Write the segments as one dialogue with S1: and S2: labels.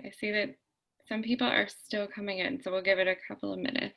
S1: I see that some people are still coming in, so we'll give it a couple of minutes.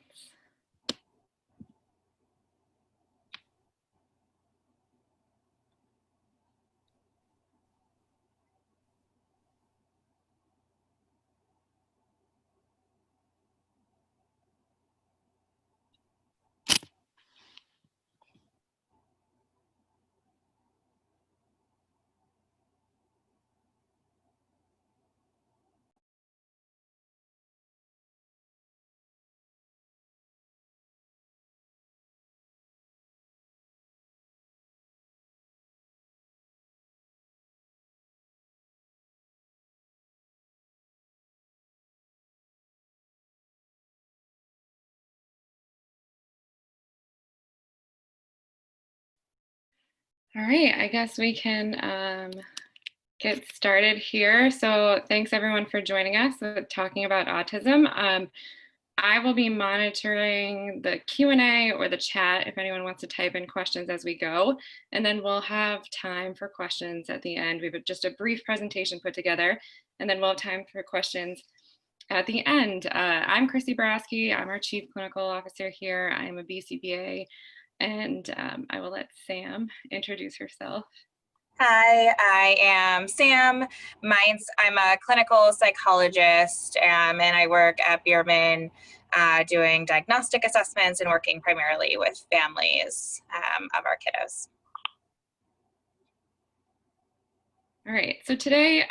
S1: All right, I guess we can get started here. So thanks everyone for joining us talking about autism. I will be monitoring the Q&A or the chat if anyone wants to type in questions as we go, and then we'll have time for questions at the end. We have just a brief presentation put together, and then we'll have time for questions at the end. I'm Chrissy Barosky. I'm our Chief Clinical Officer here. I'm a BCBA, and I will let Sam introduce herself.
S2: Hi, I am Sam Meints. I'm a clinical psychologist, and I work at Bierman doing diagnostic assessments and working primarily with families of our kiddos.
S1: All right, so today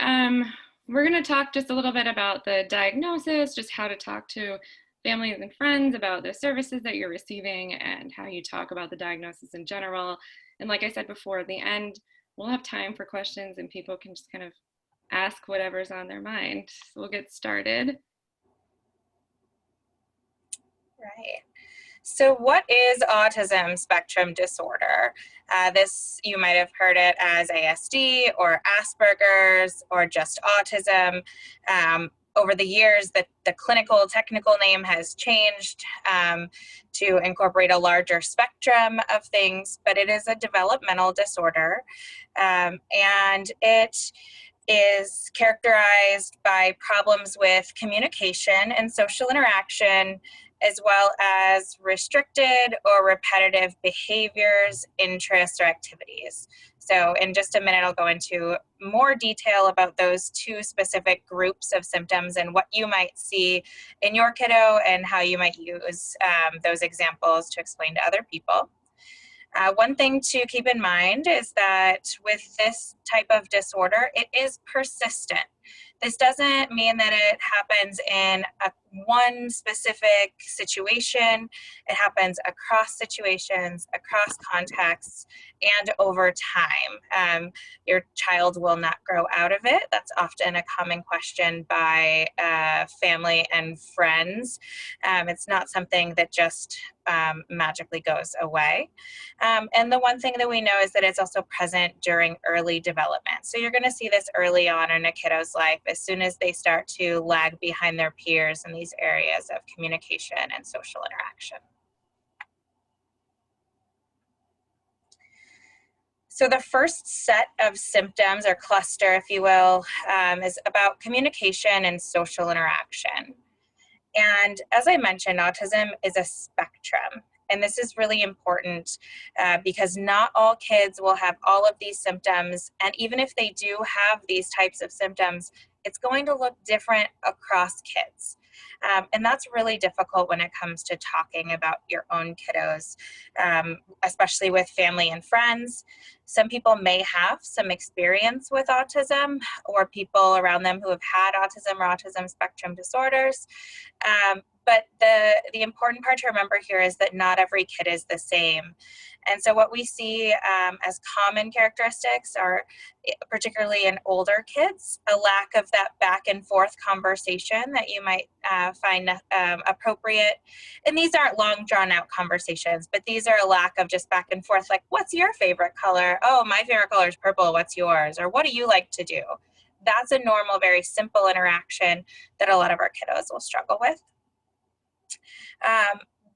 S1: we're going to talk just a little bit about the diagnosis, just how to talk to families and friends about the services that you're receiving and how you talk about the diagnosis in general. And like I said before, at the end, we'll have time for questions and people can just kind of ask whatever's on their mind. So we'll get started.
S2: Right. So what is autism spectrum disorder? This, you might have heard it as ASD or Asperger's or just autism. Over the years, the clinical technical name has changed to incorporate a larger spectrum of things, but it is a developmental disorder, and it is characterized by problems with communication and social interaction, as well as restricted or repetitive behaviors, interests, or activities. So in just a minute, I'll go into more detail about those two specific groups of symptoms and what you might see in your kiddo and how you might use those examples to explain to other people. One thing to keep in mind is that with this type of disorder, it is persistent. This doesn't mean that it happens in one specific situation. It happens across situations, across contexts, and over time. Your child will not grow out of it. That's often a common question by family and friends. It's not something that just magically goes away. And the one thing that we know is that it's also present during early development. So you're going to see this early on in a kiddo's life as soon as they start to lag behind their peers in these areas of communication and social interaction. So the first set of symptoms, or cluster, if you will, is about communication and social interaction. And as I mentioned, autism is a spectrum. And this is really important because not all kids will have all of these symptoms. And even if they do have these types of symptoms, it's going to look different across kids. And that's really difficult when it comes to talking about your own kiddos, especially with family and friends. Some people may have some experience with autism or people around them who have had autism or autism spectrum disorders. But the important part to remember here is that not every kid is the same. And so what we see as common characteristics are, particularly in older kids, a lack of that back and forth conversation that you might find appropriate. And these aren't long drawn out conversations, but these are a lack of just back and forth, like, what's your favorite color? Oh, my favorite color is purple. What's yours? Or what do you like to do? That's a normal, very simple interaction that a lot of our kiddos will struggle with.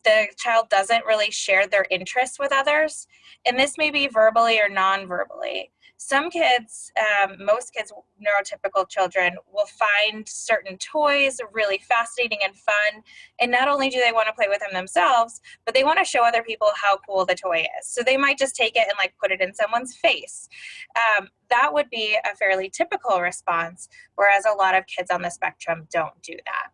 S2: The child doesn't really share their interests with others, and this may be verbally or non-verbally. Some kids, most kids, neurotypical children, will find certain toys really fascinating and fun. And not only do they want to play with them themselves, but they want to show other people how cool the toy is. So they might just take it and like put it in someone's face. That would be a fairly typical response, whereas a lot of kids on the spectrum don't do that.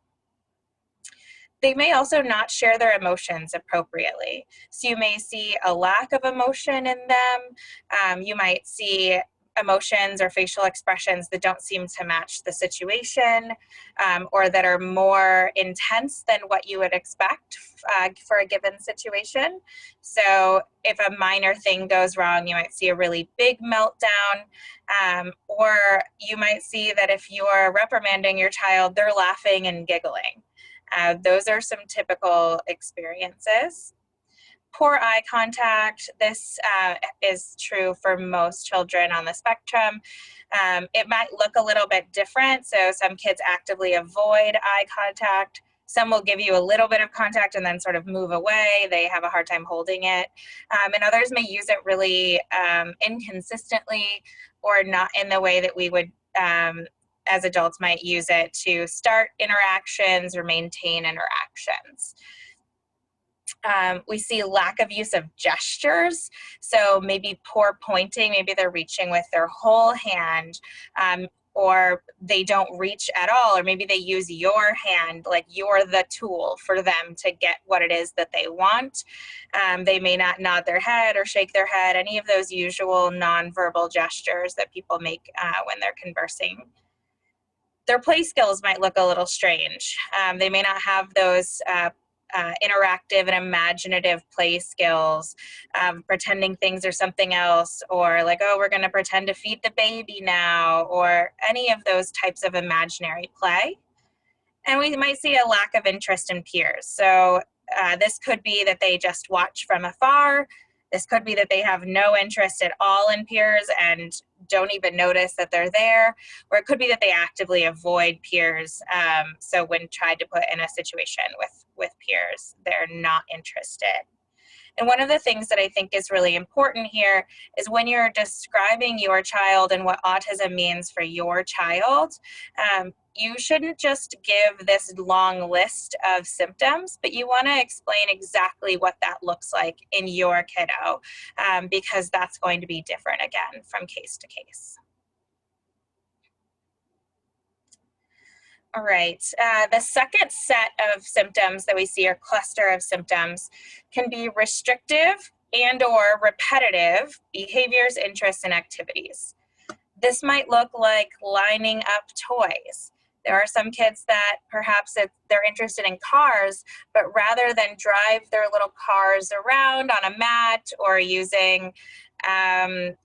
S2: They may also not share their emotions appropriately. So you may see a lack of emotion in them. You might see emotions or facial expressions that don't seem to match the situation, or that are more intense than what you would expect for a given situation. So if a minor thing goes wrong, you might see a really big meltdown, or you might see that if you're reprimanding your child, they're laughing and giggling. Those are some typical experiences. Poor eye contact. This is true for most children on the spectrum. It might look a little bit different. So some kids actively avoid eye contact. Some will give you a little bit of contact and then sort of move away. They have a hard time holding it. And others may use it really inconsistently, or not in the way that we would as adults might use it to start interactions or maintain interactions. We see lack of use of gestures. So maybe poor pointing, maybe they're reaching with their whole hand, or they don't reach at all, or maybe they use your hand, like you're the tool for them to get what it is that they want. They may not nod their head or shake their head, any of those usual nonverbal gestures that people make when they're conversing. Their play skills might look a little strange. They may not have those interactive and imaginative play skills, pretending things are something else, or like, oh, we're going to pretend to feed the baby now, or any of those types of imaginary play. And we might see a lack of interest in peers. So this could be that they just watch from afar. This could be that they have no interest at all in peers and don't even notice that they're there. Or it could be that they actively avoid peers. So when tried to put in a situation with peers, they're not interested. And one of the things that I think is really important here is when you're describing your child and what autism means for your child, you shouldn't just give this long list of symptoms, but you want to explain exactly what that looks like in your kiddo, because that's going to be different again from case to case. All right, the second set of symptoms that we see, or cluster of symptoms, can be restrictive and or repetitive behaviors, interests, and activities. This might look like lining up toys. There are some kids that perhaps they're interested in cars, but rather than drive their little cars around on a mat or using a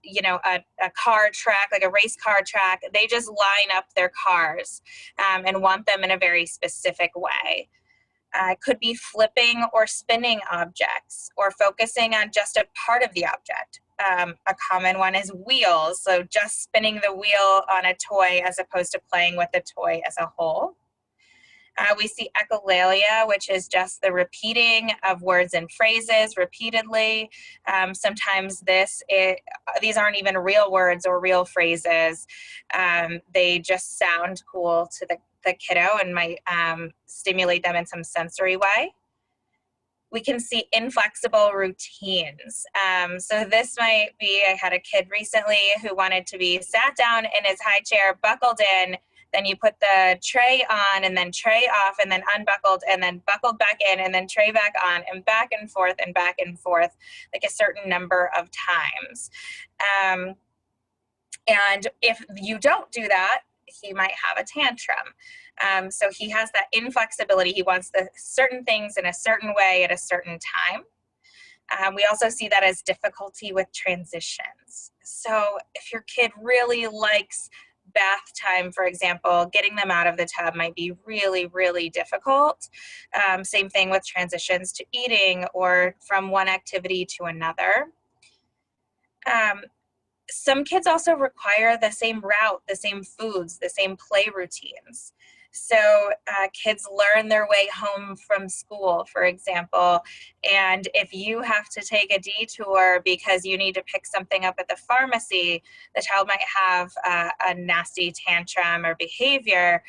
S2: car track, like a race car track, they just line up their cars and want them in a very specific way. It could be flipping or spinning objects, or focusing on just a part of the object. A common one is wheels, so just spinning the wheel on a toy as opposed to playing with the toy as a whole. We see echolalia, which is just the repeating of words and phrases repeatedly. Sometimes these aren't even real words or real phrases. They just sound cool to the kiddo and might stimulate them in some sensory way. We can see inflexible routines. So this might be, I had a kid recently who wanted to be sat down in his high chair, buckled in, then you put the tray on and then tray off and then unbuckled and then buckled back in and then tray back on and back and forth, like a certain number of times. And if you don't do that, he might have a tantrum. So he has that inflexibility. He wants the certain things in a certain way at a certain time. We also see that as difficulty with transitions. So if your kid really likes bath time, for example, getting them out of the tub might be really, really difficult. Same thing with transitions to eating or from one activity to another. Some kids also require the same route, the same foods, the same play routines. So kids learn their way home from school, for example. And if you have to take a detour because you need to pick something up at the pharmacy, the child might have a nasty tantrum or behavior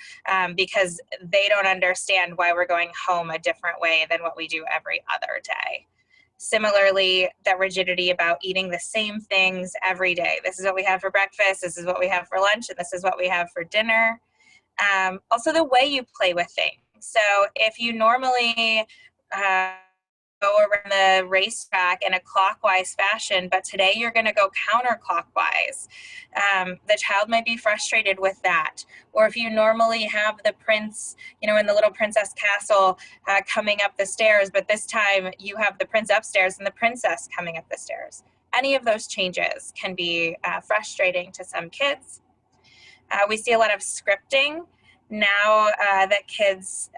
S2: because they don't understand why we're going home a different way than what we do every other day. Similarly, that rigidity about eating the same things every day. This is what we have for breakfast, this is what we have for lunch, and this is what we have for dinner. Also, the way you play with things. So if you normally go around the racetrack in a clockwise fashion, but today you're going to go counterclockwise, the child might be frustrated with that. Or if you normally have the prince, in the little princess castle coming up the stairs, but this time you have the prince upstairs and the princess coming up the stairs. Any of those changes can be frustrating to some kids. We see a lot of scripting now that kids,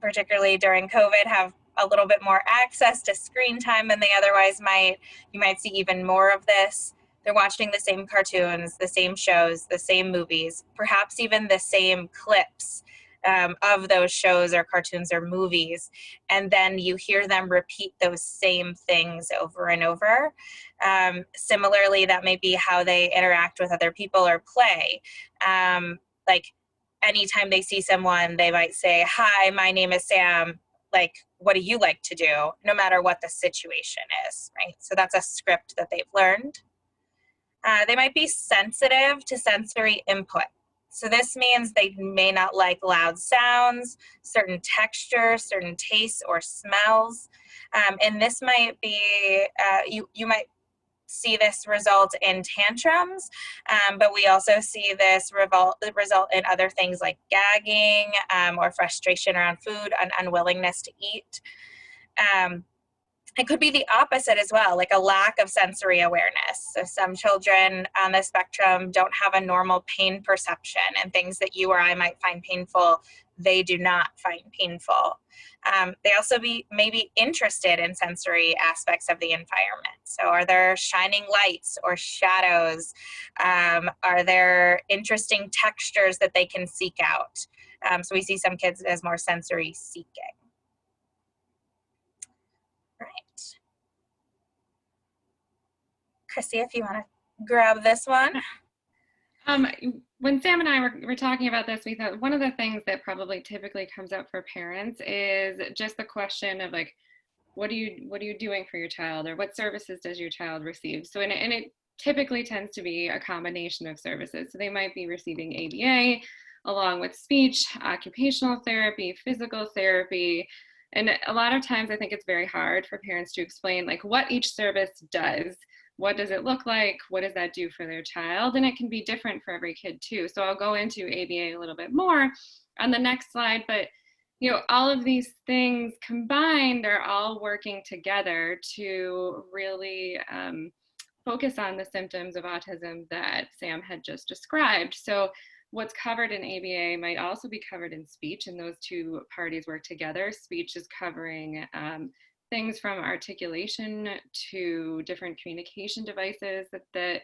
S2: particularly during COVID, have a little bit more access to screen time than they otherwise might. You might see even more of this. They're watching the same cartoons, the same shows, the same movies, perhaps even the same clips of those shows or cartoons or movies. And then you hear them repeat those same things over and over. Similarly, that may be how they interact with other people or play. Like anytime they see someone, they might say, "Hi, my name is Sam. Like, what do you like to do?" No matter what the situation is, right? So that's a script that they've learned. They might be sensitive to sensory input. So this means they may not like loud sounds, certain textures, certain tastes or smells. And this might be, you might see this result in tantrums, but we also see this result in other things like gagging or frustration around food and unwillingness to eat. It could be the opposite as well, like a lack of sensory awareness. So some children on the spectrum don't have a normal pain perception, and things that you or I might find painful, they do not find painful. They also may be interested in sensory aspects of the environment. So are there shining lights or shadows? Are there interesting textures that they can seek out? So we see some kids as more sensory seeking. Right. Chrissy, if you want to grab this one.
S1: When Sam and I were talking about this, we thought one of the things that probably typically comes up for parents is just the question of like, what are you doing for your child, or what services does your child receive? So and it typically tends to be a combination of services. So they might be receiving ABA along with speech, occupational therapy, physical therapy. And a lot of times I think it's very hard for parents to explain like what each service does. What does it look like? What does that do for their child? And it can be different for every kid too. So I'll go into ABA a little bit more on the next slide, but all of these things combined are all working together to really focus on the symptoms of autism that Sam had just described. So what's covered in ABA might also be covered in speech, and those two parties work together. Speech is covering things from articulation to different communication devices that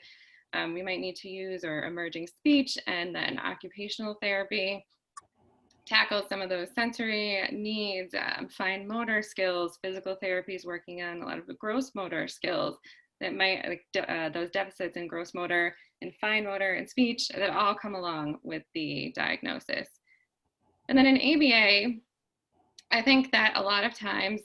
S1: we might need to use, or emerging speech, and then occupational therapy tackles some of those sensory needs, fine motor skills. Physical therapy is working on a lot of the gross motor skills that might, like those deficits in gross motor and fine motor and speech that all come along with the diagnosis. And then in ABA, I think that a lot of times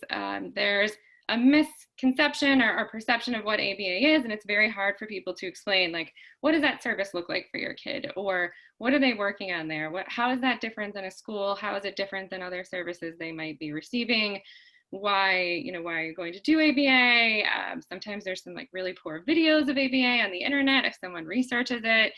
S1: there's a misconception or perception of what ABA is, and it's very hard for people to explain, like, what does that service look like for your kid, or what are they working on there? How is that different than a school? How is it different than other services they might be receiving? Why are you going to do ABA? Sometimes there's some like really poor videos of ABA on the internet if someone researches it.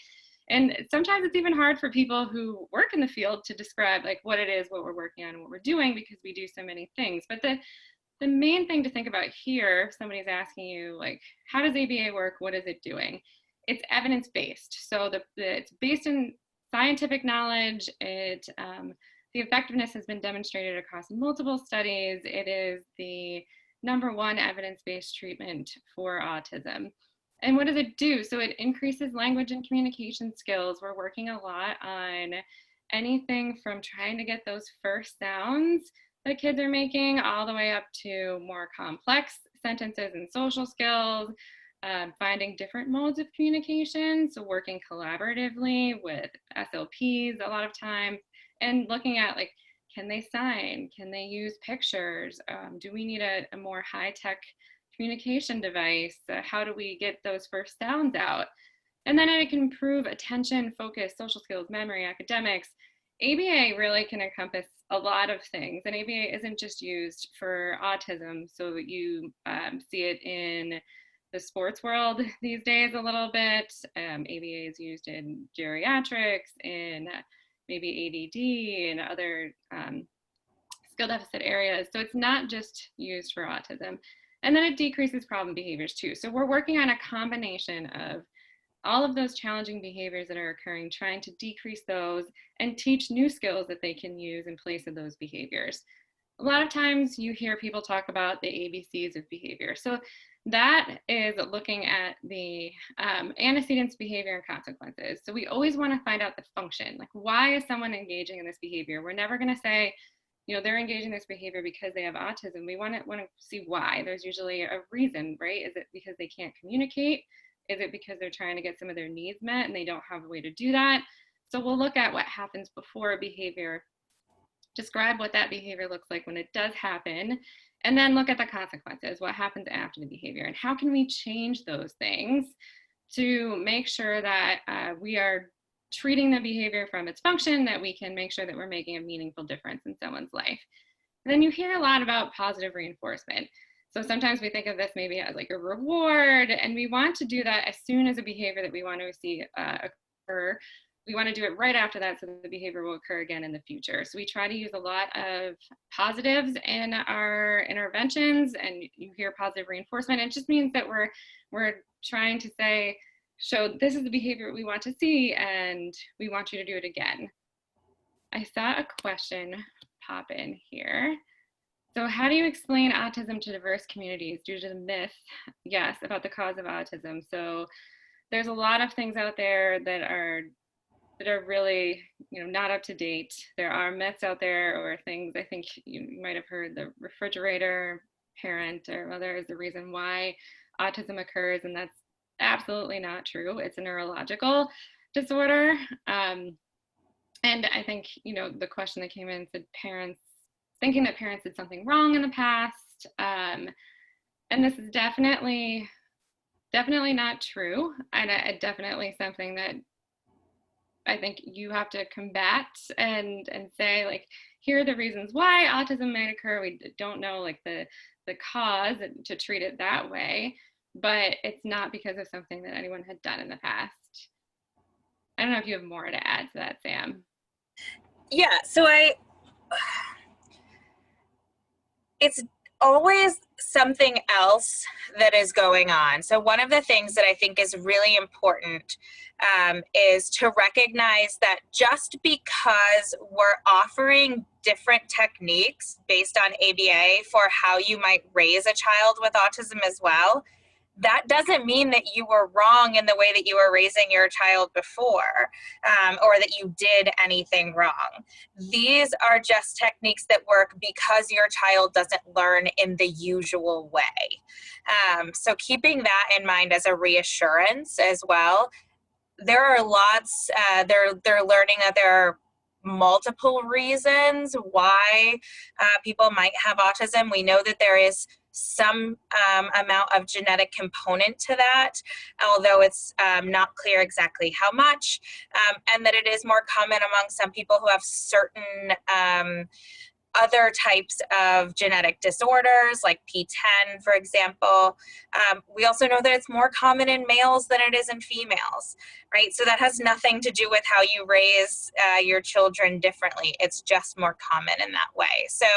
S1: And sometimes it's even hard for people who work in the field to describe like what it is, what we're working on, and what we're doing, because we do so many things. But the main thing to think about here, if somebody's asking you like, how does ABA work? What is it doing? It's evidence-based. So it's based in scientific knowledge. The effectiveness has been demonstrated across multiple studies. It is the #1 evidence-based treatment for autism. And what does it do? So it increases language and communication skills. We're working a lot on anything from trying to get those first sounds that kids are making all the way up to more complex sentences and social skills, finding different modes of communication, so working collaboratively with SLPs a lot of times, and looking at like, can they sign? Can they use pictures? Do we need a more high-tech communication device? How do we get those first sounds out? And then it can improve attention, focus, social skills, memory, academics. ABA really can encompass a lot of things, and ABA isn't just used for autism. So you see it in the sports world these days a little bit. ABA is used in geriatrics, in maybe ADD, and other skill deficit areas. So it's not just used for autism. And then it decreases problem behaviors too. So we're working on a combination of all of those challenging behaviors that are occurring, trying to decrease those and teach new skills that they can use in place of those behaviors. A lot of times you hear people talk about the ABCs of behavior. So that is looking at the antecedents, behavior, and consequences. So we always want to find out the function, like why is someone engaging in this behavior? We're never going to say, you know, they're engaging in this behavior because they have autism. We want to see why. There's usually a reason, right? Is it because they can't communicate? Is it because they're trying to get some of their needs met and they don't have a way to do that? So we'll look at what happens before a behavior, describe what that behavior looks like when it does happen, and then look at the consequences, what happens after the behavior, and how can we change those things to make sure that we are treating the behavior from its function, that we can make sure that we're making a meaningful difference in someone's life. And then you hear a lot about positive reinforcement. So sometimes we think of this maybe as like a reward, and we want to do that as soon as a behavior that we want to see occur. We want to do it right after that so that the behavior will occur again in the future. So we try to use a lot of positives in our interventions, and you hear positive reinforcement. It just means that we're trying to say, show this is the behavior we want to see, and we want you to do it again. I saw a question pop in here. So how do you explain autism to diverse communities due to the myth, yes, about the cause of autism? So there's a lot of things out there that are really, you know, not up to date. There are myths out there, or things, I think you might have heard the refrigerator parent or mother is the reason why autism occurs, and that's absolutely not true. It's a neurological disorder. And I think, you know, the question that came in said parents thinking that parents did something wrong in the past. And this is definitely not true. And definitely something that I think you have to combat and say, like, here are the reasons why autism might occur. We don't know like the cause to treat it that way, but it's not because of something that anyone had done in the past. I don't know if you have more to add to that, Sam.
S2: Yeah, so it's always something else that is going on. So one of the things that I think is really important is to recognize that just because we're offering different techniques based on ABA for how you might raise a child with autism as well, that doesn't mean that you were wrong in the way that you were raising your child before, or that you did anything wrong. These are just techniques that work because your child doesn't learn in the usual way. So keeping that in mind as a reassurance as well. There are lots, they're learning that there are multiple reasons why people might have autism. We know that there is some amount of genetic component to that, although it's not clear exactly how much, and that it is more common among some people who have certain other types of genetic disorders like P10, for example. We also know that it's more common in males than it is in females, right? So that has nothing to do with how you raise your children differently. It's just more common in that way. So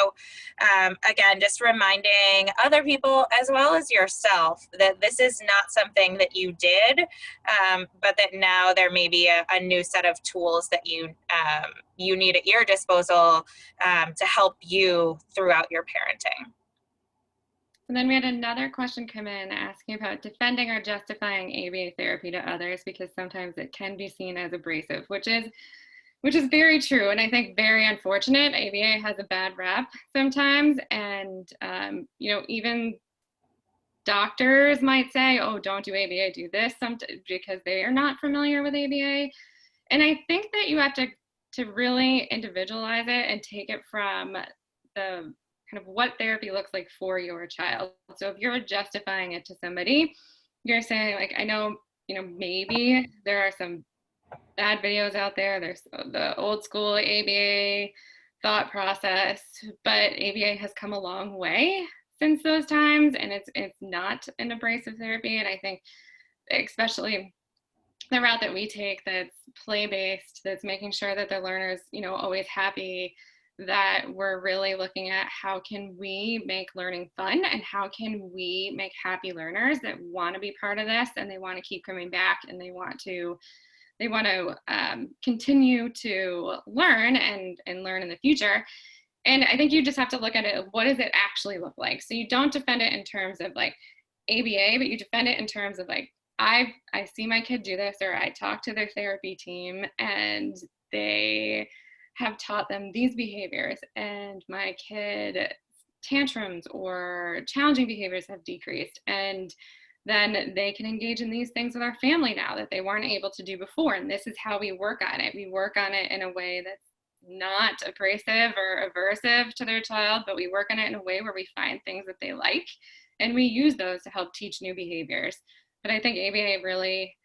S2: again, just reminding other people as well as yourself that this is not something that you did, but that now there may be a new set of tools that you need at your disposal to help you throughout your parenting.
S1: And then we had another question come in asking about defending or justifying ABA therapy to others because sometimes it can be seen as abrasive, which is which is very true, and I think very unfortunate. ABA has a bad rep sometimes, and even doctors might say, oh, don't do ABA, do this, because they are not familiar with ABA. And I think that you have to really individualize it and take it from the kind of what therapy looks like for your child. So if you're justifying it to somebody, you're saying, like, I know, maybe there are some bad videos out there. There's the old school ABA thought process, but ABA has come a long way since those times, and it's not an abrasive therapy. And I think especially the route that we take, that's play-based, that's making sure that the learner's always happy, that we're really looking at how can we make learning fun, and how can we make happy learners that want to be part of this, and they want to keep coming back, and they want to continue to learn and learn in the future. And I think you just have to look at it, what does it actually look like? So you don't defend it in terms of like ABA, but you defend it in terms of like, I see my kid do this, or I talk to their therapy team and they have taught them these behaviors, and my kid tantrums or challenging behaviors have decreased, and then they can engage in these things with our family now that they weren't able to do before. And this is how we work on it. We work on it in a way that's not abrasive or aversive to their child, but we work on it in a way where we find things that they like, and we use those to help teach new behaviors. But I think ABA really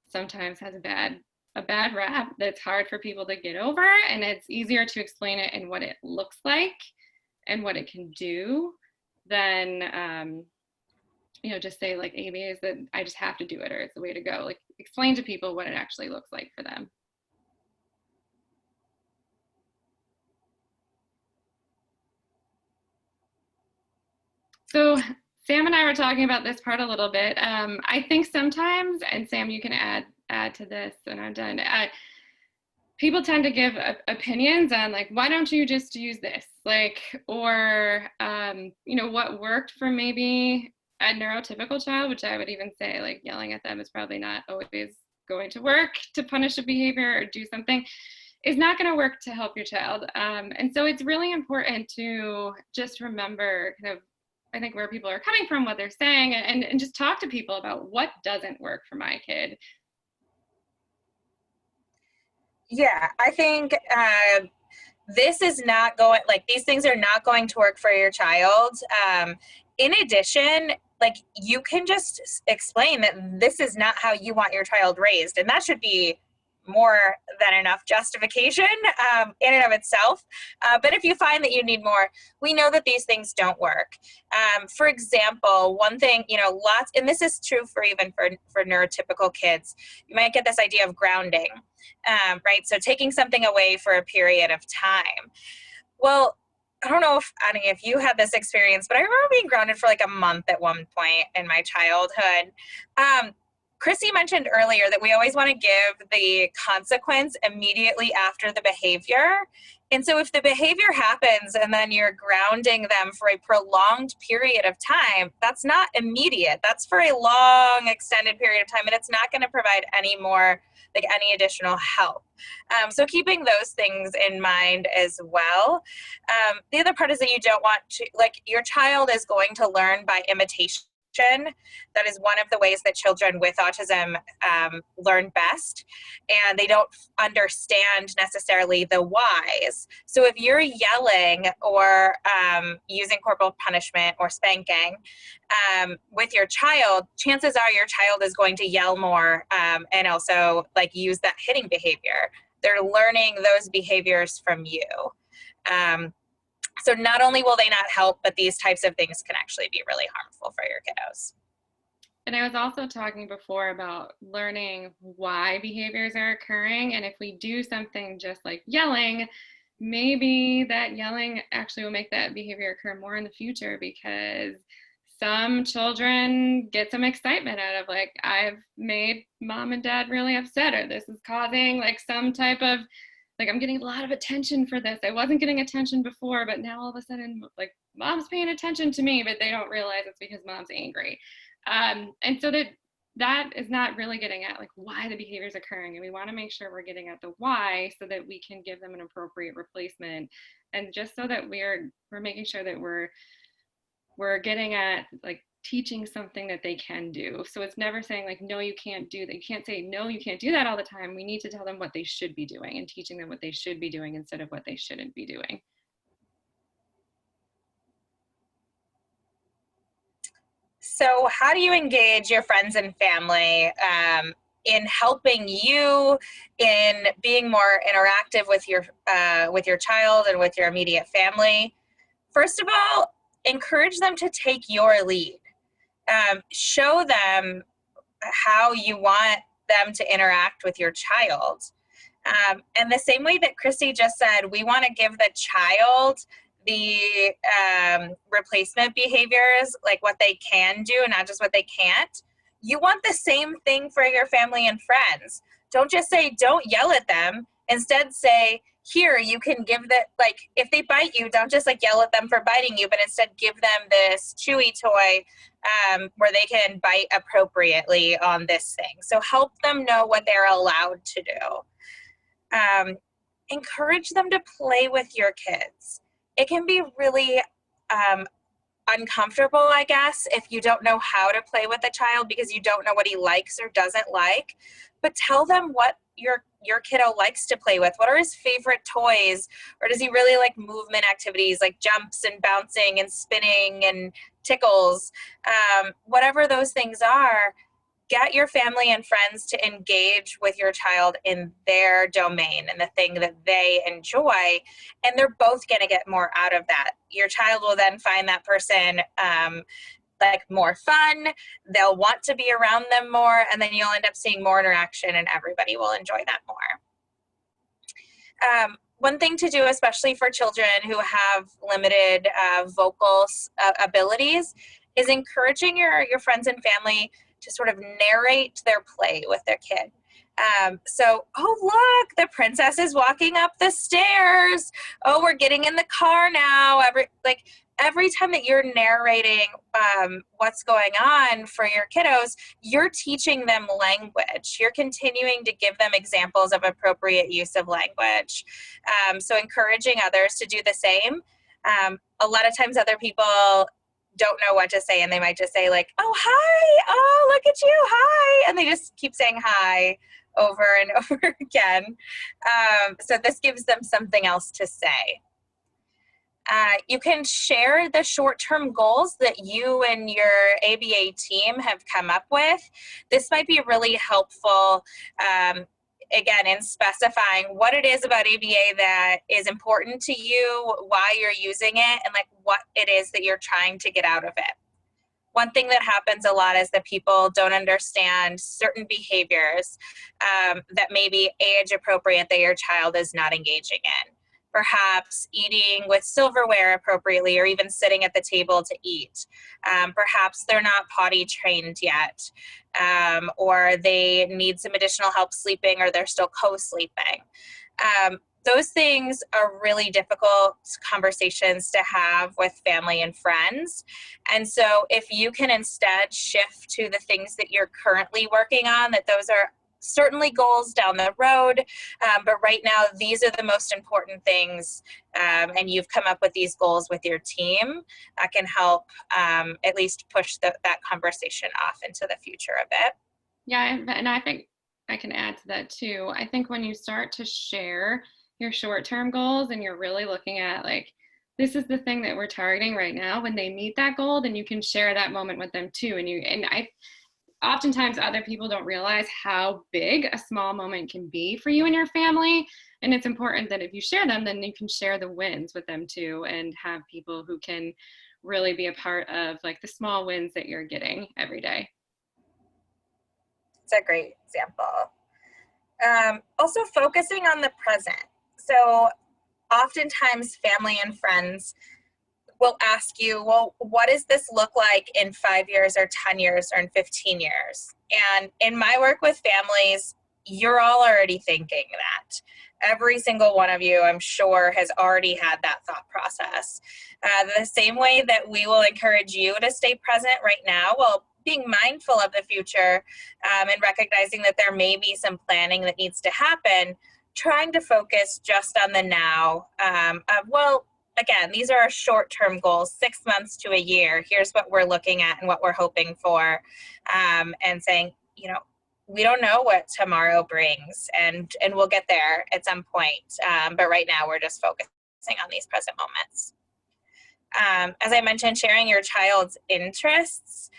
S1: sometimes has a bad rap that's hard for people to get over, and it's easier to explain it in what it looks like and what it can do than just say like ABA is that I just have to do it, or it's the way to go. Like, explain to people what it actually looks like for them. So Sam and I were talking about this part a little bit. I think sometimes, and Sam, you can add to this when I'm done. People tend to give opinions on like, why don't you just use this? Like, or, what worked for maybe a neurotypical child, which I would even say like yelling at them is probably not always going to work to punish a behavior or do something, is not going to work to help your child. And so it's really important to just remember kind of, I think, where people are coming from, what they're saying, and just talk to people about what doesn't work for my kid.
S2: Yeah, I think this is not going, like, these things are not going to work for your child. In addition, like, you can just explain that this is not how you want your child raised, and that should be more than enough justification in and of itself. But if you find that you need more, we know that these things don't work. For example, one thing, lots, and this is true for even for neurotypical kids, you might get this idea of grounding, right? So taking something away for a period of time. Well, I don't know if any of you had this experience, but I remember being grounded for like a month at one point in my childhood. Chrissy mentioned earlier that we always want to give the consequence immediately after the behavior. And so if the behavior happens and then you're grounding them for a prolonged period of time, that's not immediate. That's for a long extended period of time, and it's not going to provide any more, like any additional help. So keeping those things in mind as well. The other part is that you don't want to, like, your child is going to learn by imitation. That is one of the ways that children with autism learn best, and they don't understand necessarily the whys. So if you're yelling or using corporal punishment or spanking with your child, chances are your child is going to yell more and also like use that hitting behavior. They're learning those behaviors from you. So not only will they not help, but these types of things can actually be really harmful for your kiddos.
S1: And I was also talking before about learning why behaviors are occurring. And if we do something just like yelling, maybe that yelling actually will make that behavior occur more in the future, because some children get some excitement out of like, I've made mom and dad really upset, or this is causing like some type of, like, I'm getting a lot of attention for this. I wasn't getting attention before, but now all of a sudden, like, mom's paying attention to me, but they don't realize it's because mom's angry. And so that that is not really getting at like why the behavior is occurring. And we want to make sure we're getting at the why so that we can give them an appropriate replacement. And just so that we're making sure that we're getting at like teaching something that they can do. So it's never saying like, no, you can't do that. You can't say, no, you can't do that all the time. We need to tell them what they should be doing and teaching them what they should be doing instead of what they shouldn't be doing.
S2: So how do you engage your friends and family in helping you in being more interactive with your child and with your immediate family? First of all, encourage them to take your lead. Show them how you want them to interact with your child. And the same way that Chrissy just said, we want to give the child the replacement behaviors, like what they can do and not just what they can't. You want the same thing for your family and friends. Don't just say, don't yell at them. Instead say, here, you can give that, like, if they bite you, don't just like yell at them for biting you, but instead give them this chewy toy where they can bite appropriately on this thing. So help them know what they're allowed to do. Encourage them to play with your kids. It can be really uncomfortable, I guess, if you don't know how to play with a child because you don't know what he likes or doesn't like. But tell them what your kiddo likes to play with. What are his favorite toys? Or does he really like movement activities like jumps and bouncing and spinning and tickles? Whatever those things are, get your family and friends to engage with your child in their domain and the thing that they enjoy, and they're both going to get more out of that. Your child will then find that person like more fun, they'll want to be around them more, and then you'll end up seeing more interaction and everybody will enjoy that more. One thing to do, especially for children who have limited vocal abilities, is encouraging your friends and family to sort of narrate their play with their kid. So, oh, look, the princess is walking up the stairs. Oh, we're getting in the car now. Every time that you're narrating what's going on for your kiddos, you're teaching them language. You're continuing to give them examples of appropriate use of language. So encouraging others to do the same. A lot of times other people don't know what to say, and they might just say like, oh, hi, oh, look at you, hi. And they just keep saying hi over and over again. So this gives them something else to say. You can share the short-term goals that you and your ABA team have come up with. This might be really helpful, again, in specifying what it is about ABA that is important to you, why you're using it, and like what it is that you're trying to get out of it. One thing that happens a lot is that people don't understand certain behaviors that may be age appropriate that your child is not engaging in. Perhaps eating with silverware appropriately, or even sitting at the table to eat. Perhaps they're not potty trained yet, or they need some additional help sleeping, or they're still co-sleeping. Those things are really difficult conversations to have with family and friends. And so if you can instead shift to the things that you're currently working on, that those are certainly goals down the road, but right now these are the most important things, and you've come up with these goals with your team that can help at least push that conversation off into the future a bit.
S1: Yeah, and I think I can add to that too. I think when you start to share your short-term goals and you're really looking at like, this is the thing that we're targeting right now, when they meet that goal, then you can share that moment with them too. And oftentimes other people don't realize how big a small moment can be for you and your family. And it's important that if you share them, then you can share the wins with them too, and have people who can really be a part of like the small wins that you're getting every day.
S2: It's a great example. Also focusing on the present. So oftentimes family and friends will ask you, well, what does this look like in 5 years or 10 years or in 15 years? And in my work with families, you're all already thinking that. Every single one of you, I'm sure, has already had that thought process. The same way that we will encourage you to stay present right now, well, being mindful of the future and recognizing that there may be some planning that needs to happen, trying to focus just on the now well, again, these are our short-term goals, 6 months to a year. Here's what we're looking at and what we're hoping for, and saying, we don't know what tomorrow brings, and we'll get there at some point. But right now, we're just focusing on these present moments. As I mentioned, sharing your child's interests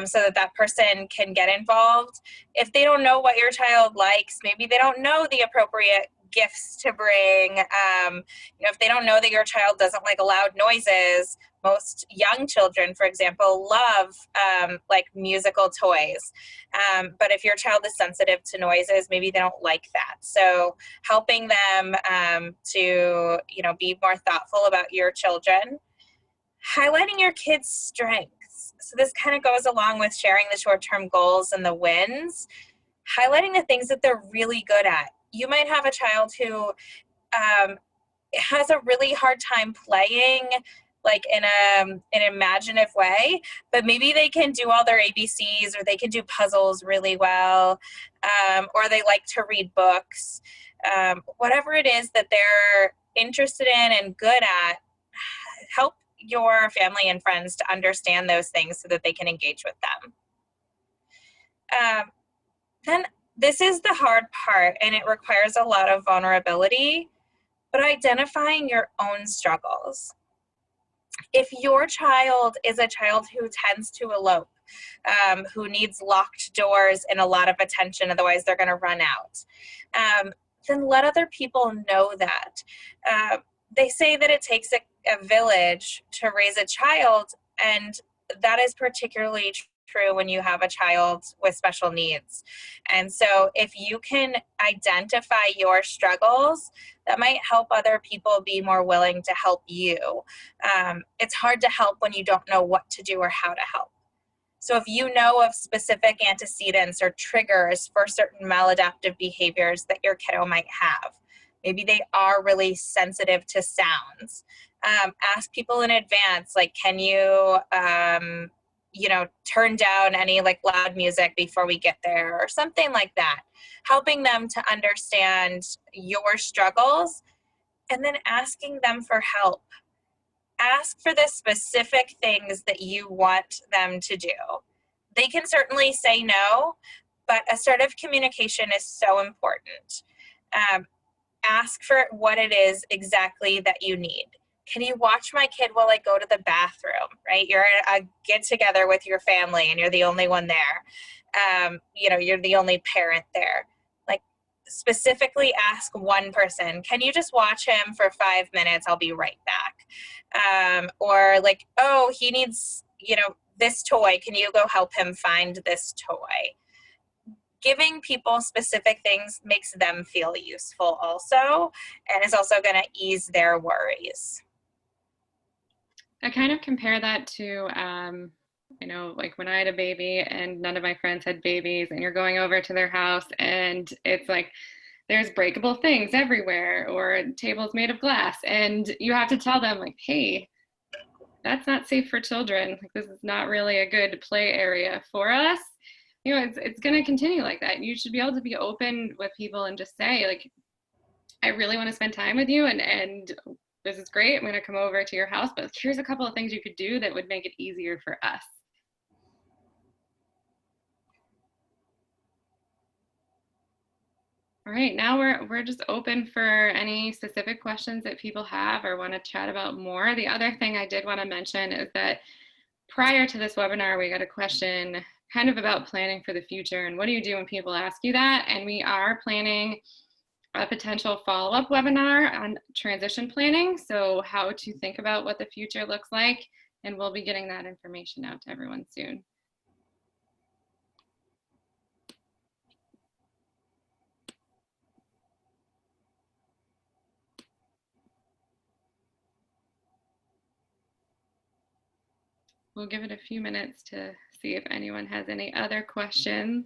S2: so that that person can get involved. If they don't know what your child likes, maybe they don't know the appropriate gifts to bring. If they don't know that your child doesn't like loud noises, most young children, for example, love like musical toys. But if your child is sensitive to noises, maybe they don't like that. So helping them to, be more thoughtful about your children. Highlighting your kids' strengths. So this kind of goes along with sharing the short-term goals and the wins. Highlighting the things that they're really good at. You might have a child who has a really hard time playing like in an imaginative way, but maybe they can do all their ABCs, or they can do puzzles really well, or they like to read books. Whatever it is that they're interested in and good at, help your family and friends to understand those things so that they can engage with them. Then this is the hard part, and it requires a lot of vulnerability, but identifying your own struggles. If your child is a child who tends to elope, who needs locked doors and a lot of attention, otherwise they're going to run out, then let other people know that. They say that it takes a village to raise a child, and that is particularly true when you have a child with special needs. And so if you can identify your struggles, that might help other people be more willing to help you. It's hard to help when you don't know what to do or how to help. So if you know of specific antecedents or triggers for certain maladaptive behaviors that your kiddo might have, maybe they are really sensitive to sounds. Ask people in advance, like, can you, turn down any like loud music before we get there, or something like that. Helping them to understand your struggles, and then asking them for help. Ask for the specific things that you want them to do. They can certainly say no, but assertive communication is so important. Ask for what it is exactly that you need. Can you watch my kid while I go to the bathroom, right? You're at a get together with your family and you're the only one there. You're the only parent there. Like, specifically ask one person, can you just watch him for 5 minutes? I'll be right back. Or like, oh, he needs, this toy. Can you go help him find this toy? Giving people specific things makes them feel useful also, and is also going to ease their worries.
S1: I kind of compare that to, like when I had a baby and none of my friends had babies, and you're going over to their house and it's like there's breakable things everywhere, or tables made of glass, and you have to tell them like, hey, that's not safe for children. Like, this is not really a good play area for us. It's going to continue like that. You should be able to be open with people and just say, like, I really want to spend time with you, and this is great. I'm going to come over to your house, but here's a couple of things you could do that would make it easier for us. All right, now we're just open for any specific questions that people have or want to chat about more. The other thing I did want to mention is that prior to this webinar, we got a question kind of about planning for the future and what do you do when people ask you that? And we are planning a potential follow-up webinar on transition planning, so how to think about what the future looks like, and we'll be getting that information out to everyone soon. We'll give it a few minutes to see if anyone has any other questions.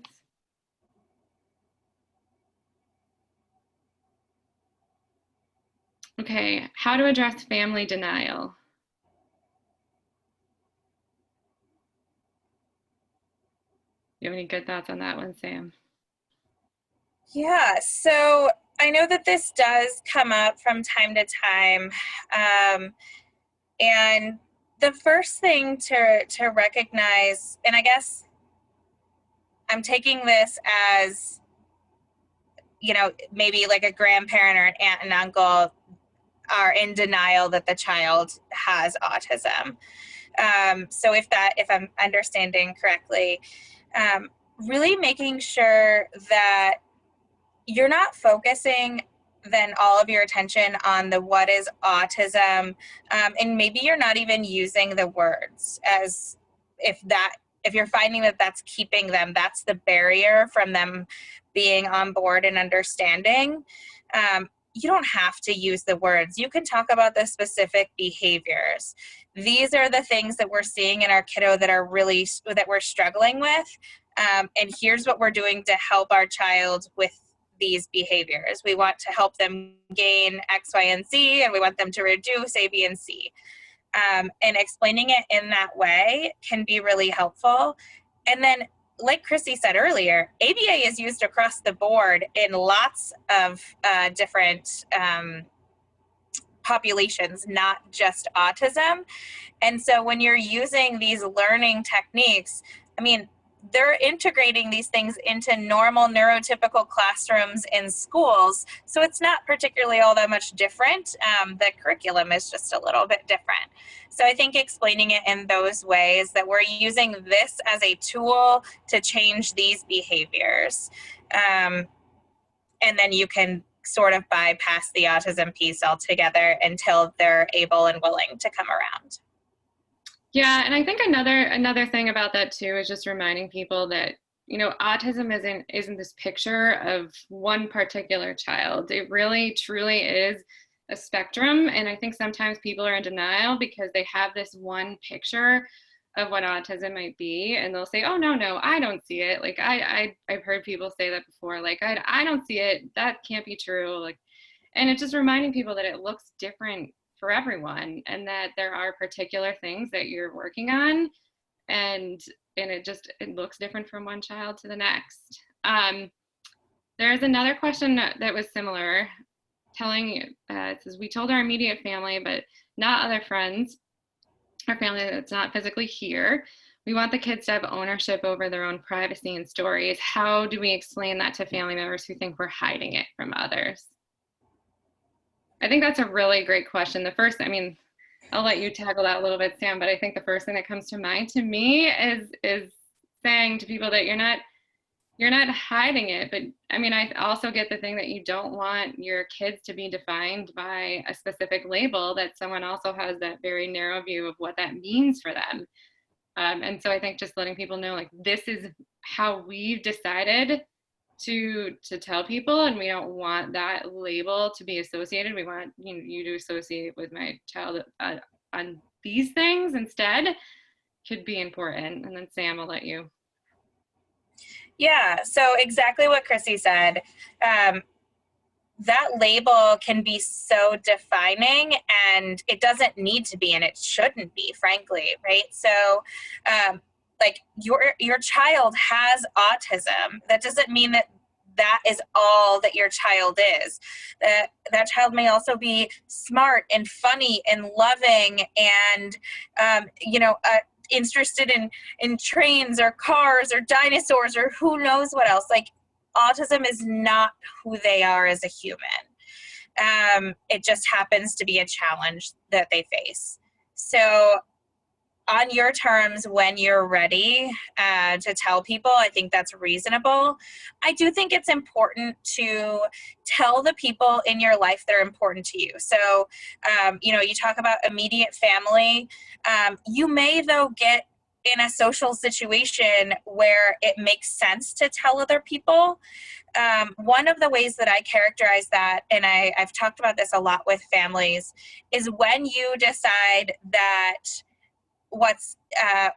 S1: Okay, how to address family denial. you have any good thoughts on that one, Sam?
S2: Yeah, so I know that this does come up from time to time. And the first thing to recognize, and I guess I'm taking this as, maybe like a grandparent or an aunt and uncle are in denial that the child has autism. So if I'm understanding correctly, really making sure that you're not focusing then all of your attention on the what is autism, and maybe you're not even using the words, as if you're finding that that's keeping them, that's the barrier from them being on board and understanding. You don't have to use the words. You can talk about the specific behaviors. These are the things that we're seeing in our kiddo that we're struggling with, and here's what we're doing to help our child with these behaviors. We want to help them gain X, Y, and Z, and we want them to reduce A, B, and C. And explaining it in that way can be really helpful. And then, like Chrissy said earlier, ABA is used across the board in lots of different populations, not just autism. And so when you're using these learning techniques, they're integrating these things into normal neurotypical classrooms in schools. So it's not particularly all that much different. The curriculum is just a little bit different. So I think explaining it in those ways, that we're using this as a tool to change these behaviors. And then you can sort of bypass the autism piece altogether until they're able and willing to come around.
S1: Yeah, and I think another thing about that too is just reminding people that, autism isn't this picture of one particular child. It really truly is a spectrum, and I think sometimes people are in denial because they have this one picture of what autism might be, and they'll say, "Oh, no, I don't see it." Like I've heard people say that before, like I don't see it. That can't be true. Like, and it's just reminding people that it looks different for everyone, and that there are particular things that you're working on, and it looks different from one child to the next. There's another question that was similar, it says, we told our immediate family but not other friends, our family that's not physically here. We want the kids to have ownership over their own privacy and stories. How do we explain that to family members who think we're hiding it from others? I think that's a really great question. I'll let you tackle that a little bit, Sam, but I think the first thing that comes to mind to me is saying to people that you're not hiding it. But I also get the thing that you don't want your kids to be defined by a specific label, that someone also has that very narrow view of what that means for them. And so I think just letting people know, like, this is how we've decided to tell people, and we don't want that label to be associated. We want you to associate with my child on these things instead, could be important. And then Sam, I'll let you.
S2: Yeah, so exactly what Chrissy said. That label can be so defining, and it doesn't need to be, and it shouldn't be, frankly, right? So like your child has autism. That doesn't mean that is all that your child is. That child may also be smart and funny and loving and interested in trains or cars or dinosaurs or who knows what else. Like, autism is not who they are as a human. It just happens to be a challenge that they face. So on your terms, when you're ready to tell people, I think that's reasonable. I do think it's important to tell the people in your life that are important to you. So, you talk about immediate family. You may, though, get in a social situation where it makes sense to tell other people. One of the ways that I characterize that, and I've talked about this a lot with families, is when you decide that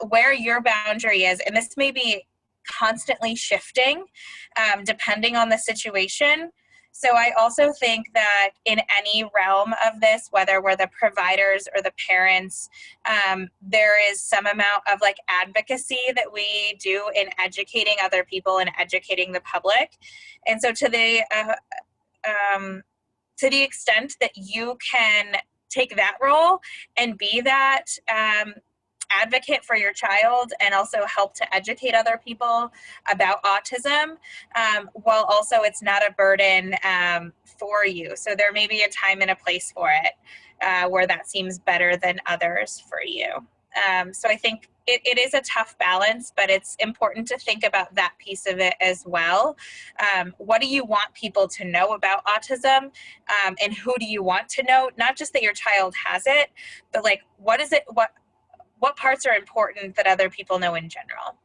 S2: where your boundary is, and this may be constantly shifting depending on the situation. So I also think that in any realm of this, whether we're the providers or the parents, there is some amount of like advocacy that we do in educating other people and educating the public. And so to the extent that you can take that role and be that advocate for your child and also help to educate other people about autism, while also it's not a burden for you. So there may be a time and a place for it where that seems better than others for you. So I think it is a tough balance, but it's important to think about that piece of it as well. What do you want people to know about autism, and who do you want to know? Not just that your child has it, but like what is it? What parts are important that other people know in general?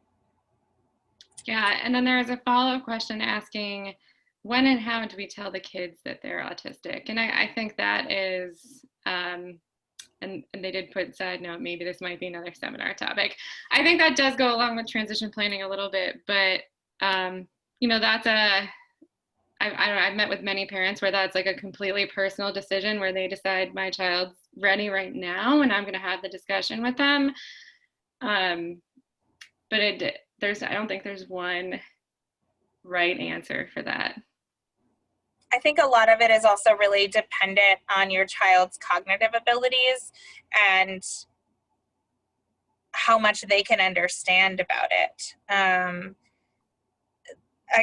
S1: Yeah, and then there's a follow-up question asking, when and how do we tell the kids that they're autistic? And I think that is, and they did put side note, maybe this might be another seminar topic. I think that does go along with transition planning a little bit, but that's I've met with many parents where that's like a completely personal decision where they decide my child's ready right now and I'm going to have the discussion with them. But I don't think there's one right answer for that.
S2: I think a lot of it is also really dependent on your child's cognitive abilities and how much they can understand about it.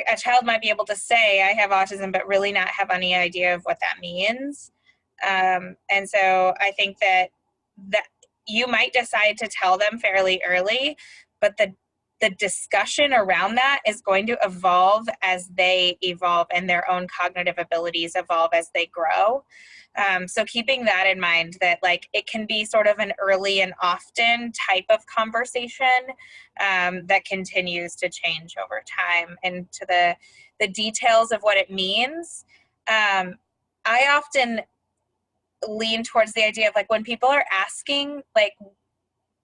S2: A child might be able to say, I have autism, but really not have any idea of what that means. And so I think that you might decide to tell them fairly early, but the discussion around that is going to evolve as they evolve and their own cognitive abilities evolve as they grow. So keeping that in mind, that like it can be sort of an early and often type of conversation that continues to change over time. And to the details of what it means, I often lean towards the idea of like when people are asking, like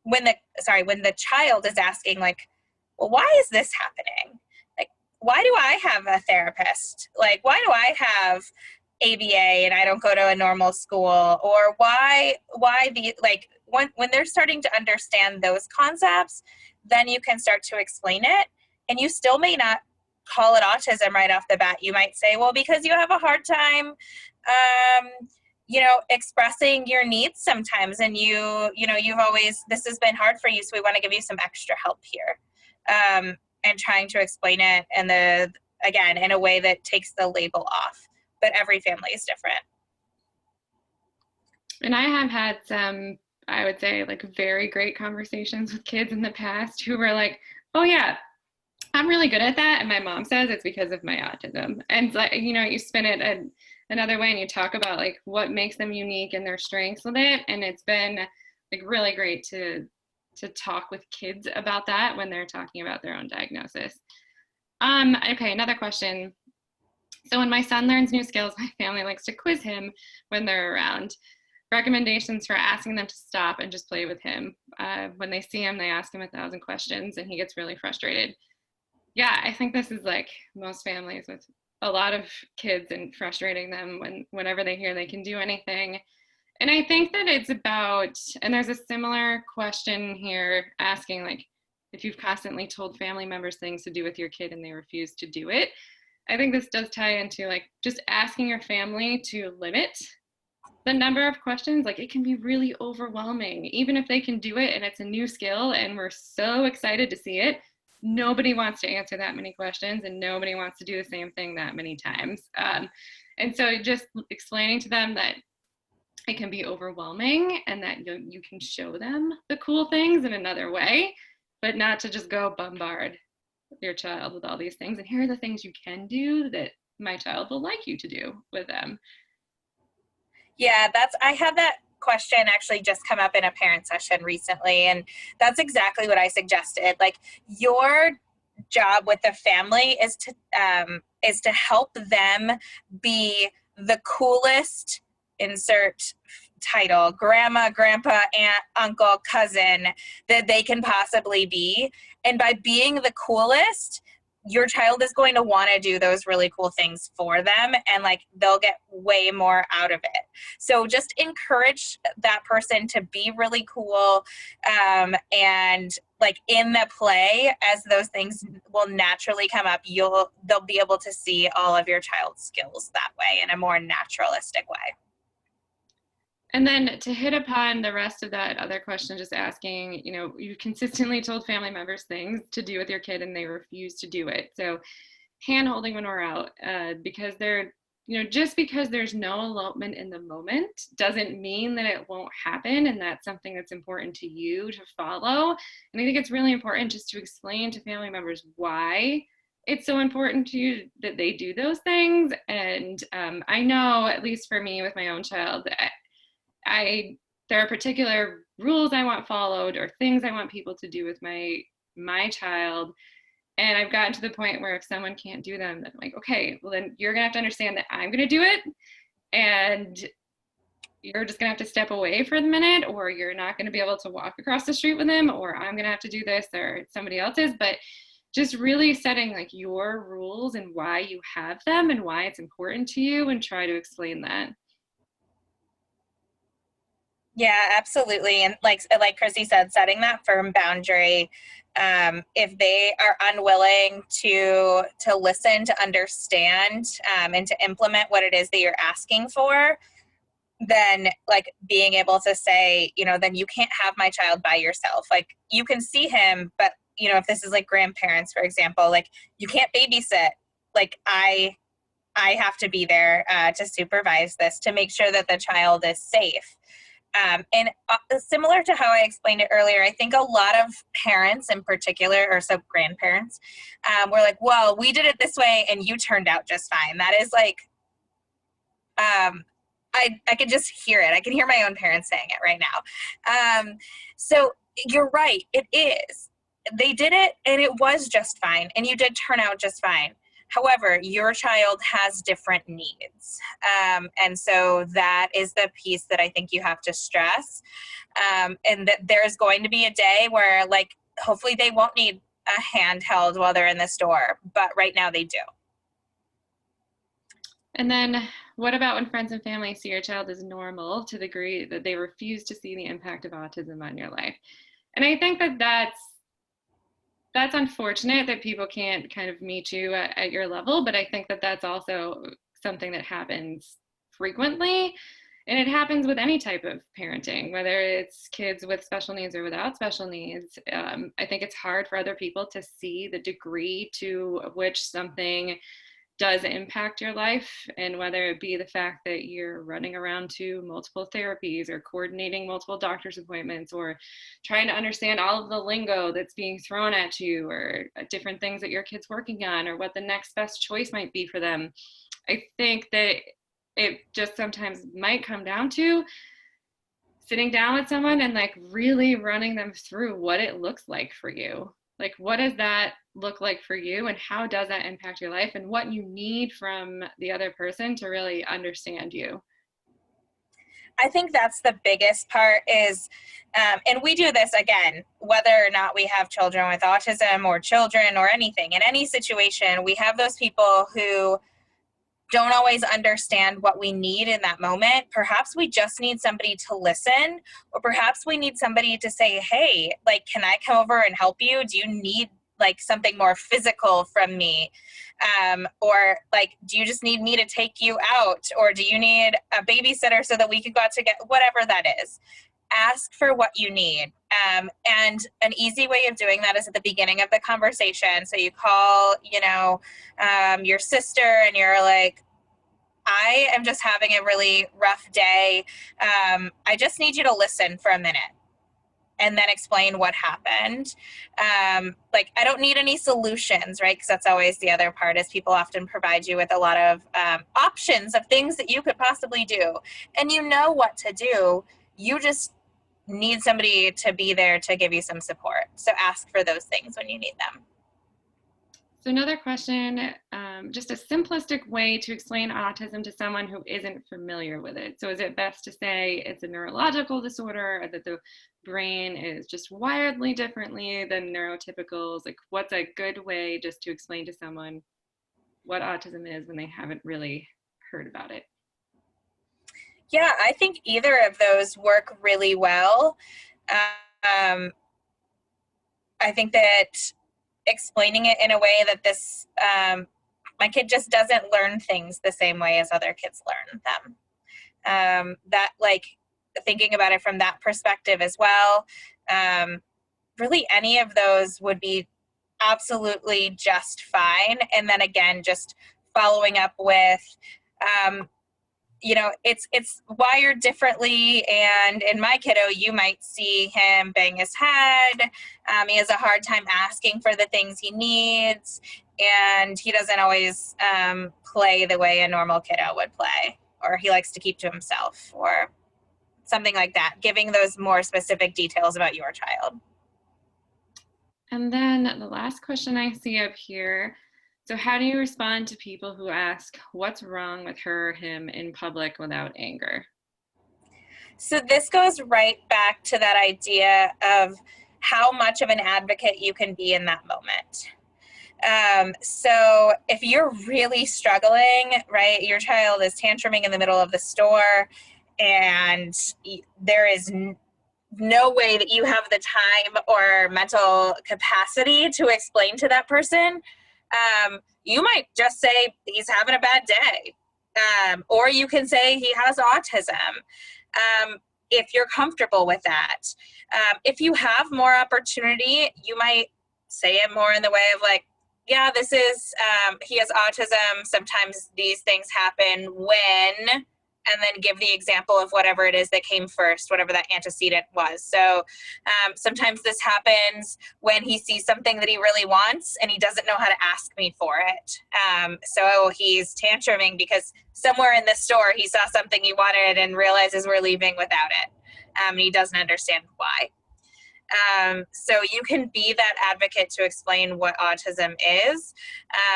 S2: when the child is asking like, well, why is this happening? Like, why do I have a therapist? Like, why do I have ABA and I don't go to a normal school? Or why when they're starting to understand those concepts, then you can start to explain it. And you still may not call it autism right off the bat. You might say, well, because you have a hard time expressing your needs sometimes, and this has been hard for you, so we want to give you some extra help here, and trying to explain it again in a way that takes the label off. But every family is different.
S1: And I have had some, I would say, like very great conversations with kids in the past who were like, oh yeah, I'm really good at that, and my mom says it's because of my autism. And like, you spin it another way and you talk about like what makes them unique and their strengths with it. And it's been like really great to talk with kids about that when they're talking about their own diagnosis. Okay, another question. So when my son learns new skills, my family likes to quiz him when they're around. Recommendations for asking them to stop and just play with him. When they see him, they ask him 1,000 questions and he gets really frustrated. Yeah, I think this is like most families with a lot of kids and frustrating them whenever they hear they can do anything. And I think that it's about, and there's a similar question here asking like, if you've constantly told family members things to do with your kid and they refuse to do it. I think this does tie into like just asking your family to limit the number of questions. Like it can be really overwhelming, even if they can do it and it's a new skill and we're so excited to see it. Nobody wants to answer that many questions and nobody wants to do the same thing that many times. And so just explaining to them that it can be overwhelming and that you can show them the cool things in another way, but not to just go bombard your child with all these things. And here are the things you can do that my child will like you to do with them.
S2: Yeah, I had that question actually just come up in a parent session recently, and that's exactly what I suggested. Like your job with the family is to help them be the coolest, insert title, grandma, grandpa, aunt, uncle, cousin, that they can possibly be. And by being the coolest, your child is going to want to do those really cool things for them, and like they'll get way more out of it. So just encourage that person to be really cool, and like in the play, as those things will naturally come up, they'll be able to see all of your child's skills that way in a more naturalistic way.
S1: And then to hit upon the rest of that other question, just asking, you consistently told family members things to do with your kid and they refuse to do it. So hand holding when we're out, because just because there's no elopement in the moment doesn't mean that it won't happen. And that's something that's important to you to follow. And I think it's really important just to explain to family members why it's so important to you that they do those things. And I know, at least for me with my own child, there are particular rules I want followed or things I want people to do with my child. And I've gotten to the point where if someone can't do them, then I'm like, okay, well then you're gonna have to understand that I'm gonna do it, and you're just gonna have to step away for the minute, or you're not gonna be able to walk across the street with him, or I'm gonna have to do this, or somebody else's. But just really setting like your rules and why you have them and why it's important to you, and try to explain that.
S2: Yeah, absolutely. And like Chrissy said, setting that firm boundary. If they are unwilling to listen, to understand, and to implement what it is that you're asking for, then like being able to say, then you can't have my child by yourself. Like you can see him, but if this is like grandparents, for example, like you can't babysit. Like I have to be there to supervise this, to make sure that the child is safe. And similar to how I explained it earlier, I think a lot of parents in particular, or so grandparents, were like, well, we did it this way and you turned out just fine. That is like, I can just hear it. I can hear my own parents saying it right now. So you're right. It is. They did it and it was just fine. And you did turn out just fine. However, your child has different needs. And so that is the piece that I think you have to stress. And that there's going to be a day where, like, hopefully they won't need a handheld while they're in the store, but right now they do.
S1: And then what about when friends and family see your child as normal to the degree that they refuse to see the impact of autism on your life? And I think that that's unfortunate that people can't kind of meet you at your level, but I think that that's also something that happens frequently. And it happens with any type of parenting, whether it's kids with special needs or without special needs. I think it's hard for other people to see the degree to which something does impact your life, and whether it be the fact that you're running around to multiple therapies or coordinating multiple doctor's appointments or trying to understand all of the lingo that's being thrown at you, or different things that your kid's working on, or what the next best choice might be for them. I think that it just sometimes might come down to sitting down with someone and like really running them through what it looks like for you. Like, what does that look like for you, and how does that impact your life, and what you need from the other person to really understand you?
S2: I think that's the biggest part is, and we do this again, whether or not we have children with autism or children or anything, in any situation, we have those people who don't always understand what we need in that moment. Perhaps we just need somebody to listen, or perhaps we need somebody to say, hey, like, can I come over and help you? Do you need like something more physical from me? Or like, do you just need me to take you out? Or do you need a babysitter so that we could go out to get whatever that is? Ask for what you need. And an easy way of doing that is at the beginning of the conversation. So you call, your sister and you're like, I am just having a really rough day. I just need you to listen for a minute and then explain what happened. Like, I don't need any solutions, right? Because that's always the other part, is people often provide you with a lot of options of things that you could possibly do. And you know what to do. You just need somebody to be there to give you some support. So ask for those things when you need them.
S1: So another question, just a simplistic way to explain autism to someone who isn't familiar with it. So is it best to say it's a neurological disorder, or that the brain is just wiredly differently than neurotypicals? Like, what's a good way just to explain to someone what autism is when they haven't really heard about it?
S2: Yeah, I think either of those work really well. Um, I think that explaining it in a way that my kid just doesn't learn things the same way as other kids learn them. That, like, thinking about it from that perspective as well, really any of those would be absolutely just fine. And then again, just following up with, it's wired differently, and in my kiddo, you might see him bang his head. He has a hard time asking for the things he needs, and he doesn't always play the way a normal kiddo would play, or he likes to keep to himself, or something like that, giving those more specific details about your child.
S1: And then the last question I see up here. So how do you respond to people who ask what's wrong with her or him in public without anger?
S2: So this goes right back to that idea of how much of an advocate you can be in that moment. So if you're really struggling, right, your child is tantruming in the middle of the store, and there is no way that you have the time or mental capacity to explain to that person, you might just say he's having a bad day. Or you can say he has autism, if you're comfortable with that. If you have more opportunity, you might say it more in the way of, like, yeah, this is, he has autism. Sometimes these things happen when, and then give the example of whatever it is that came first, whatever that antecedent was. So sometimes this happens when he sees something that he really wants and he doesn't know how to ask me for it. So he's tantruming because somewhere in the store he saw something he wanted and realizes we're leaving without it. And he doesn't understand why. So you can be that advocate to explain what autism is,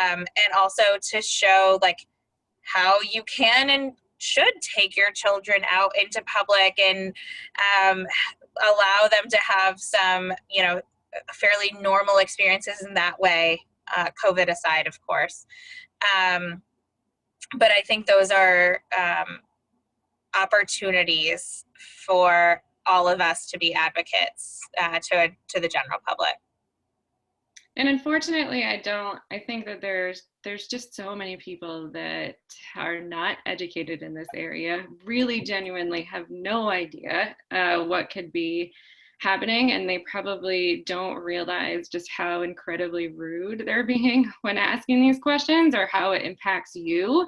S2: and also to show, like, how you can and should take your children out into public and allow them to have some, fairly normal experiences in that way, COVID aside, of course. But I think those are opportunities for all of us to be advocates to the general public.
S1: And unfortunately, I think that there's just so many people that are not educated in this area, really genuinely have no idea what could be happening, and they probably don't realize just how incredibly rude they're being when asking these questions, or how it impacts you.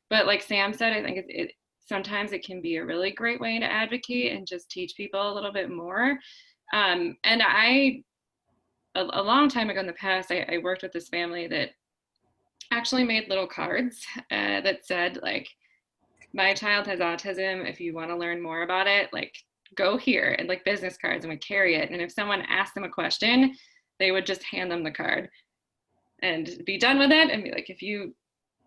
S1: But like Sam said, I think sometimes it can be a really great way to advocate and just teach people a little bit more. And a long time ago in the past, I worked with this family that actually made little cards that said, like, my child has autism. If you want to learn more about it, like, go here, and like business cards, and would carry it. And if someone asked them a question, they would just hand them the card and be done with it and be like, you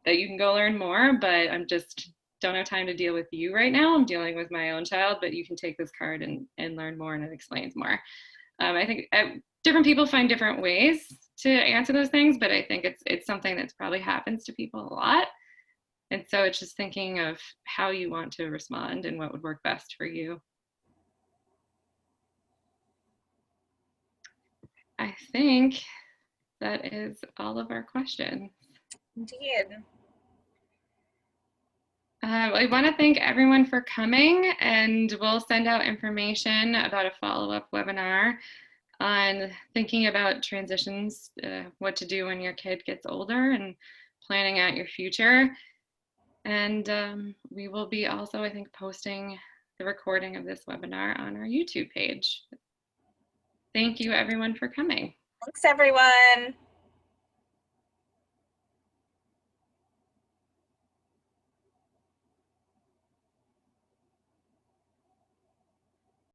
S1: can go learn more, but I'm just don't have time to deal with you right now. I'm dealing with my own child, but you can take this card and learn more, and it explains more. I think different people find different ways to answer those things, but I think it's something that's probably happens to people a lot. And so it's just thinking of how you want to respond and what would work best for you. I think that is all of our questions.
S2: Indeed.
S1: I want to thank everyone for coming, and we'll send out information about a follow-up webinar on thinking about transitions, what to do when your kid gets older, and planning out your future. And we will be also, I think, posting the recording of this webinar on our YouTube page. Thank you, everyone, for coming.
S2: Thanks, everyone.